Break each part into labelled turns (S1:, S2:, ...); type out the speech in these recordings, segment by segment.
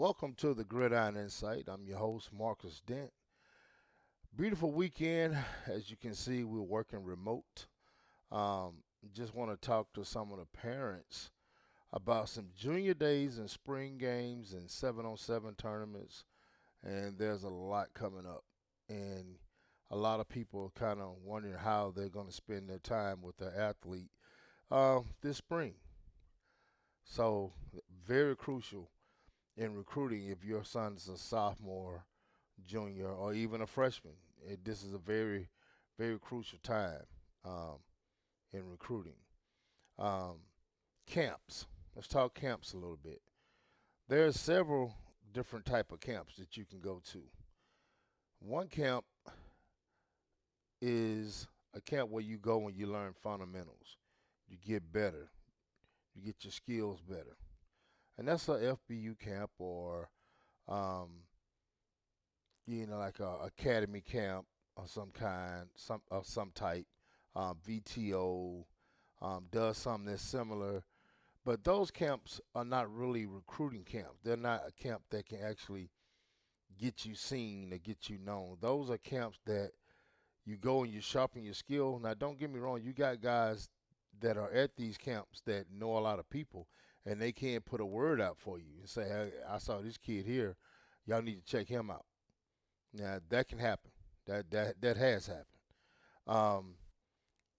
S1: Welcome to the Gridiron Insight. I'm your host, Marcus Dent. Beautiful weekend. As you can see, we're working remote. Um, just want to talk to some of the parents about some junior days and spring games and 7-on-7 tournaments. And there's a lot coming up. And a lot of people are kind of wondering how they're going to spend their time with their athlete this spring. So, very crucial in recruiting if your son's a sophomore, junior, or even a freshman. This is a very, very crucial time um, in recruiting. Um, Camps. Let's talk camps a little bit. There are several different type of camps that you can go to. One camp is a camp where you go and you learn fundamentals. You get better. You get your skills better. And that's a FBU camp or um, like a academy camp of some kind, some type, VTO, does something that's similar. But those camps are not really recruiting camps. They're not a camp that can actually get you seen or get you known. Those are camps that you go and you sharpen your skill. Now, don't get me wrong, you got guys that are at these camps that know a lot of people, and they can't put a word out for you and say, "Hey, I saw this kid here. Y'all need to check him out." Now that can happen. That has happened. Um,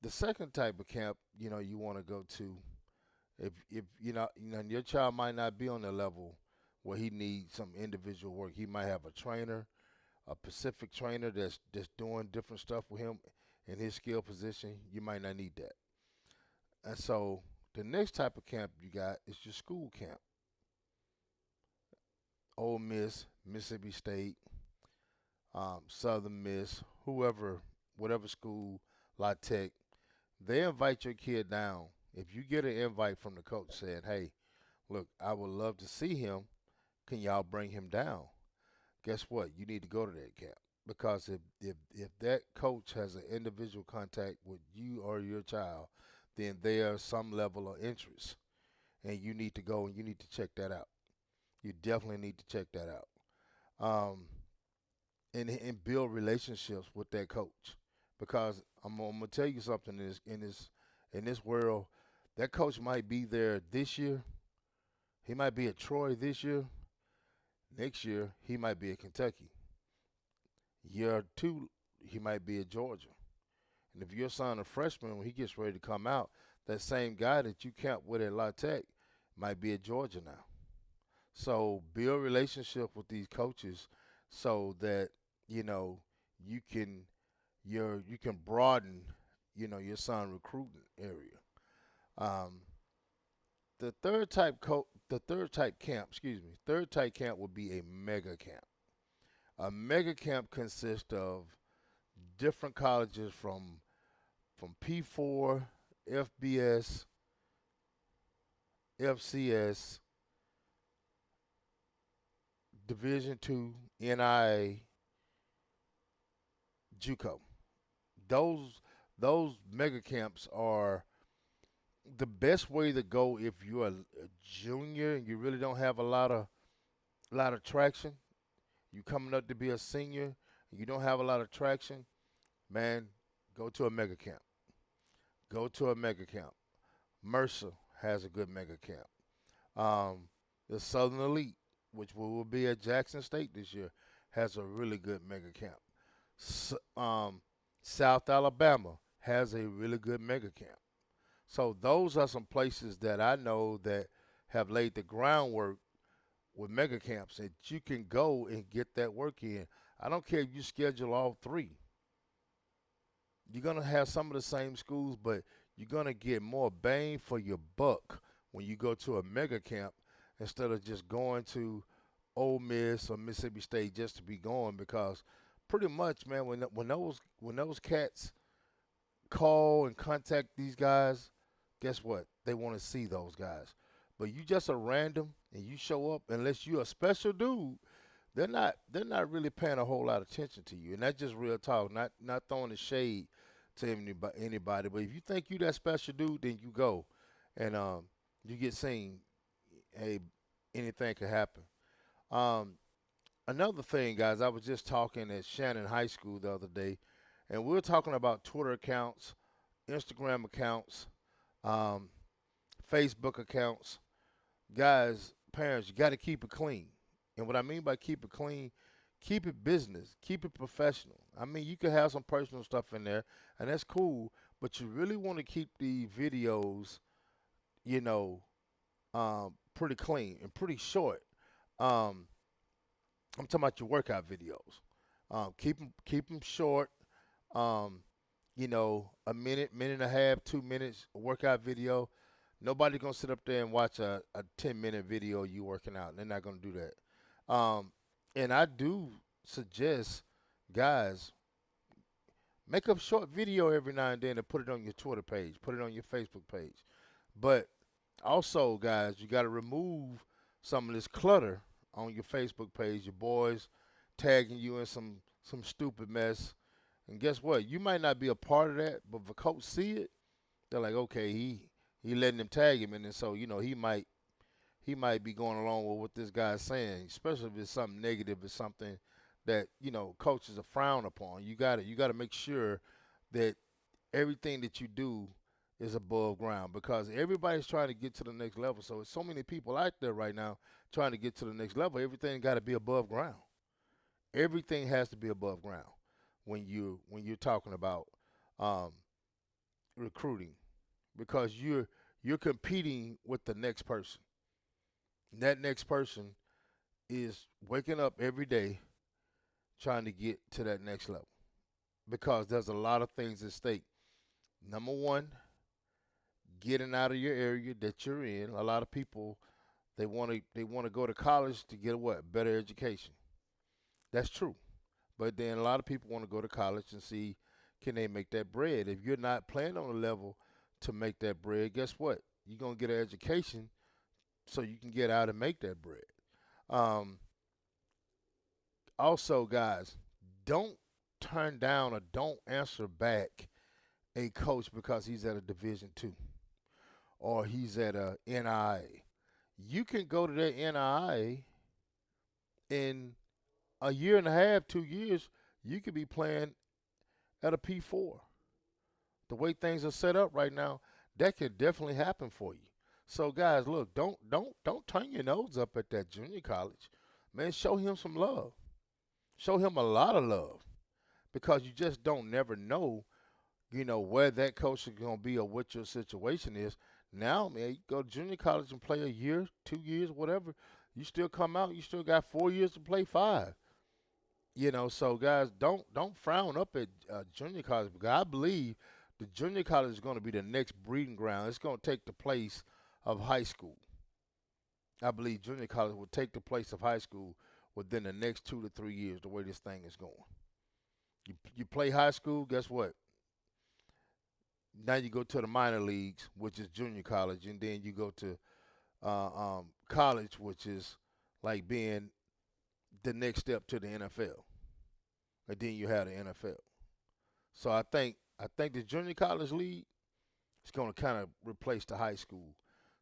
S1: the second type of camp, you want to go to, if your child might not be on the level where he needs some individual work. He might have a trainer, a Pacific trainer that's doing different stuff with him in his skill position. You might not need that. And so the next type of camp you got is your school camp. Ole Miss, Mississippi State, Southern Miss, whoever, whatever school, La Tech, they invite your kid down. If you get an invite from the coach saying, "Hey, look, I would love to see him. Can y'all bring him down?" Guess what? You need to go to that camp because if that coach has an individual contact with you or your child, then there's some level of interest, and you need to go and you need to check that out. You definitely need to check that out. Um, and build relationships with that coach because I'm gonna tell you something in this world, that coach might be there this year. He might be at Troy this year. Next year he might be at Kentucky. Year two he might be at Georgia. And if your son a freshman when he gets ready to come out, that same guy that you camp with at La Tech might be at Georgia now. So build relationship with these coaches so that you know you can you can broaden your son recruiting area. Um, the third type camp, excuse me, third type camp would be a mega camp. A mega camp consists of different colleges from P4, FBS, FCS, Division Two, NIA, JUCO. Those mega camps are the best way to go if you're a junior and you really don't have a lot of traction. You coming up to be a senior and you don't have a lot of traction, man, go to a mega camp. Go to a mega camp. Mercer has a good mega camp. Um, the Southern Elite, which will be at Jackson State this year, has a really good mega camp. S- um, South Alabama has a really good mega camp. So those are some places that I know that have laid the groundwork with mega camps that you can go and get that work in. I don't care if you schedule all three. You're gonna have some of the same schools, but you're gonna get more bang for your buck when you go to a mega camp instead of just going to Ole Miss or Mississippi State just to be going because pretty much, man, when those cats call and contact these guys, guess what? They want to see those guys. But you just a random and you show up unless you're a special dude, they're not really paying a whole lot of attention to you. And that's just real talk, not throwing the shade to anybody. But if you think you that special dude, then you go and you get seen. Hey, anything could happen. Um, Another thing, guys, I was just talking at Shannon High School the other day, and we were talking about Twitter accounts, Instagram accounts, um, Facebook accounts. Guys, parents, you got to keep it clean. And what I mean by keep it clean, keep it business, keep it professional. I mean, you can have some personal stuff in there, and that's cool, but you really want to keep the videos, you know, pretty clean and pretty short. Um, I'm talking about your workout videos. Keep them short. Um, a minute, minute and a half, 2 minutes workout video. Nobody's gonna sit up there and watch a 10-minute video of you working out. They're not gonna do that. And I do suggest, guys, make a short video every now and then and put it on your Twitter page, put it on your Facebook page. But also, guys, you got to remove some of this clutter on your Facebook page. Your boys tagging you in some stupid mess. And guess what? You might not be a part of that, but if a coach see it, they're like, okay, he letting them tag him, and then so he might be going along with what this guy's saying, especially if it's something negative, it's something that coaches are frowned upon. You got to make sure that everything that you do is above ground because everybody's trying to get to the next level. So there's so many people out there right now trying to get to the next level. Everything got to be above ground. Everything has to be above ground when you're talking about um, recruiting because you're competing with the next person. That next person is waking up every day trying to get to that next level because there's a lot of things at stake. Number one, getting out of your area that you're in. A lot of people they want to go to college to get a what? Better education. That's true. But then a lot of people want to go to college and see can they make that bread. If you're not playing on a level to make that bread, guess what? You're gonna get an education so you can get out and make that bread. Um, Also, guys, don't turn down or don't answer back a coach because he's at a Division II or he's at a NIA. You can go to that NIA in a year and a half, 2 years. You could be playing at a P4. The way things are set up right now, that could definitely happen for you. So, guys, look, don't turn your nose up at that junior college. Man, show him some love. Show him a lot of love because you just don't never know, where that coach is going to be or what your situation is. Now, man, you go to junior college and play a year, 2 years, whatever. You still come out, you still got 4 years to play five. So guys, don't frown up at junior college because I believe the junior college is going to be the next breeding ground. It's going to take the place of high school. I believe junior college will take the place of high school within the next 2 to 3 years. The way this thing is going, you play high school. Guess what? Now you go to the minor leagues, which is junior college, and then you go to college, which is like being the next step to the NFL, and then you have the NFL. So I think the junior college league is going to kind of replace the high school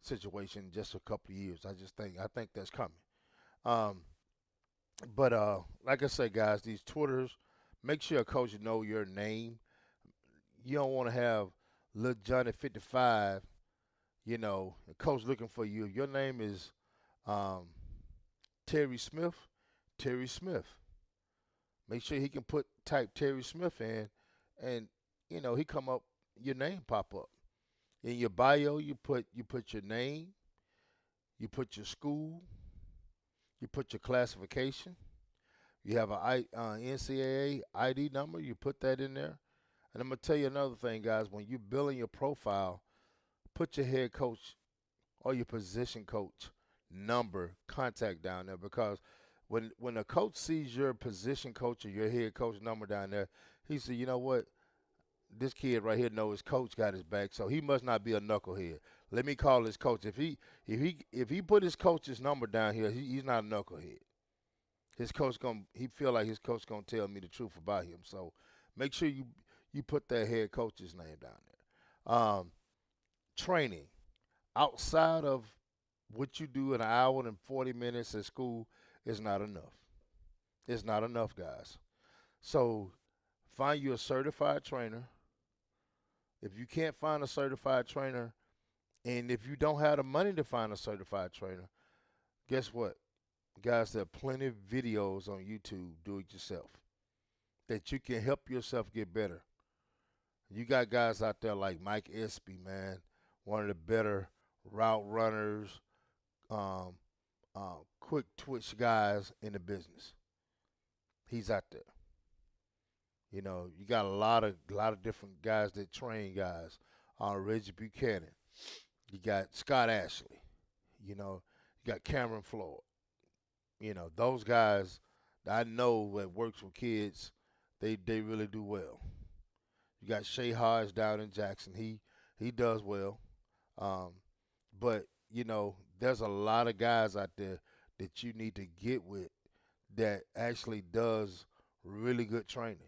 S1: situation in just a couple of years. I think that's coming. Um, but like I said, guys, these Twitters, make sure a coach know your name. You don't want to have Lil Johnny 55. A coach looking for you. If your name is um, Terry Smith, Terry Smith. Make sure he can put type Terry Smith in, and he come up. Your name pop up in your bio. You put your name. You put your school. You put your classification. You have a NCAA ID number. You put that in there. And I'm gonna tell you another thing, guys. When you're building your profile, put your head coach or your position coach number contact down there because when a coach sees your position coach or your head coach number down there, he said, you know what? This kid right here knows his coach got his back, so he must not be a knucklehead. Let me call his coach. If he put his coach's number down here, he's not a knucklehead. His coach he feel like his coach gonna tell me the truth about him. So make sure you put that head coach's name down there. Training outside of what you do in an hour and 40 minutes at school is not enough. It's not enough, guys. So find you a certified trainer. If you can't find a certified trainer, and if you don't have the money to find a certified trainer, guess what? Guys, there are plenty of videos on YouTube, do it yourself, that you can help yourself get better. You got guys out there like Mike Espy, man, one of the better route runners, um, quick twitch guys in the business. He's out there. You know, you got a lot of different guys that train guys. Reggie Buchanan. You got Scott Ashley. You know, you got Cameron Floyd. You know, those guys that I know that works with kids, they really do well. You got Shay Hodge down in Jackson. He does well. Um, but you know, there's a lot of guys out there that you need to get with that actually does really good training.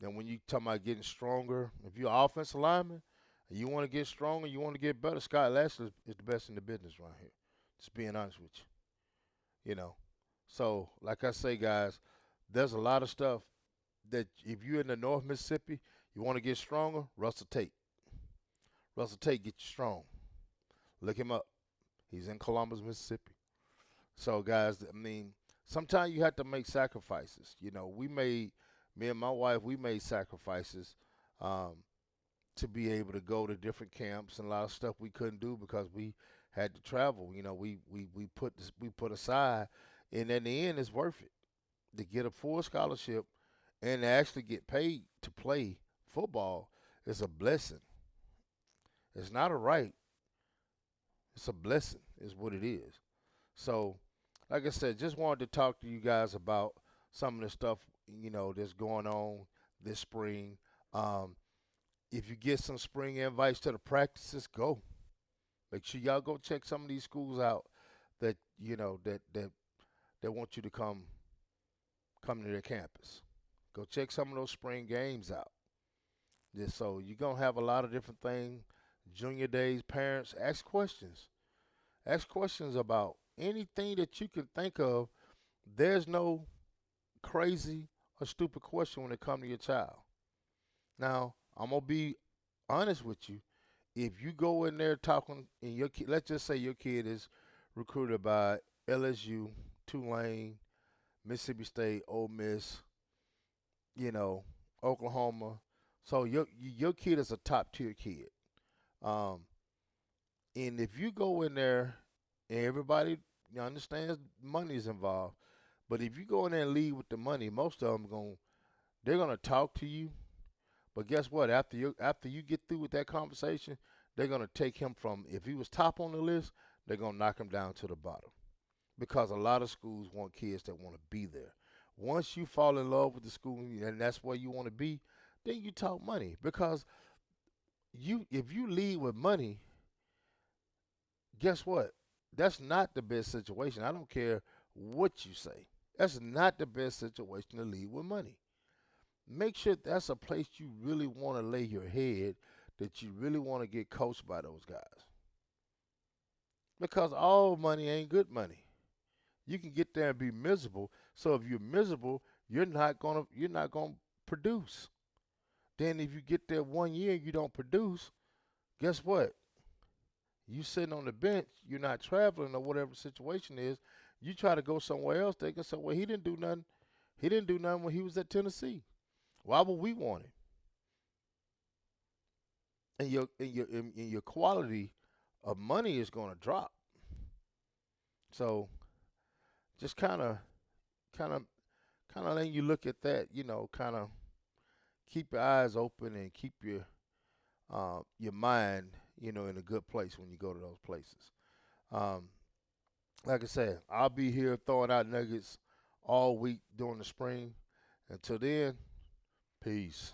S1: And when you talk about getting stronger, if you're an offensive lineman and you want to get stronger, you want to get better, Scott Lashley is the best in the business around here. Just being honest with you, you know. So, like I say, guys, there's a lot of stuff that if you're in the North Mississippi, you want to get stronger, Russell Tate. Russell Tate get you strong. Look him up. He's in Columbus, Mississippi. So, guys, I mean, sometimes you have to make sacrifices. You know, me and my wife, we made sacrifices um, to be able to go to different camps and a lot of stuff we couldn't do because we had to travel. You know, we put aside, and in the end, it's worth it to get a full scholarship and to actually get paid to play football. Is a blessing. It's not a right. It's a blessing. Is what it is. So, like I said, just wanted to talk to you guys about some of the stuff that's going on this spring. Um, if you get some spring invites to the practices, go. Make sure y'all go check some of these schools out that that want you to come to their campus. Go check some of those spring games out. Just so you're gonna have a lot of different things. Junior days, parents, ask questions. Ask questions about anything that you can think of. There's no crazy or stupid question when it comes to your child. Now, I'm gonna be honest with you. If you go in there talking and your kid, let's just say your kid is recruited by LSU, Tulane, Mississippi State, Ole Miss, you know, Oklahoma. So your kid is a top tier kid. Um, and if you go in there and everybody understands money is involved, but if you go in there and lead with the money, most of them they're gonna talk to you. But guess what? After you get through with that conversation, they're gonna take him from if he was top on the list, they're gonna knock him down to the bottom. Because a lot of schools want kids that want to be there. Once you fall in love with the school and that's where you want to be, then you talk money. Because if you lead with money, guess what? That's not the best situation. I don't care what you say. That's not the best situation to lead with money. Make sure that's a place you really want to lay your head, that you really want to get coached by those guys. Because all money ain't good money. You can get there and be miserable. So if you're miserable, you're not gonna produce. Then if you get there 1 year and you don't produce, guess what? You sitting on the bench, you're not traveling or whatever the situation is. You try to go somewhere else, they can say, well, he didn't do nothing. He didn't do nothing when he was at Tennessee. Why would we want him? And your quality of money is going to drop. So just kind of, letting you look at that. Kind of keep your eyes open and keep your mind, in a good place when you go to those places. Um, like I said, I'll be here throwing out nuggets all week during the spring. Until then, peace.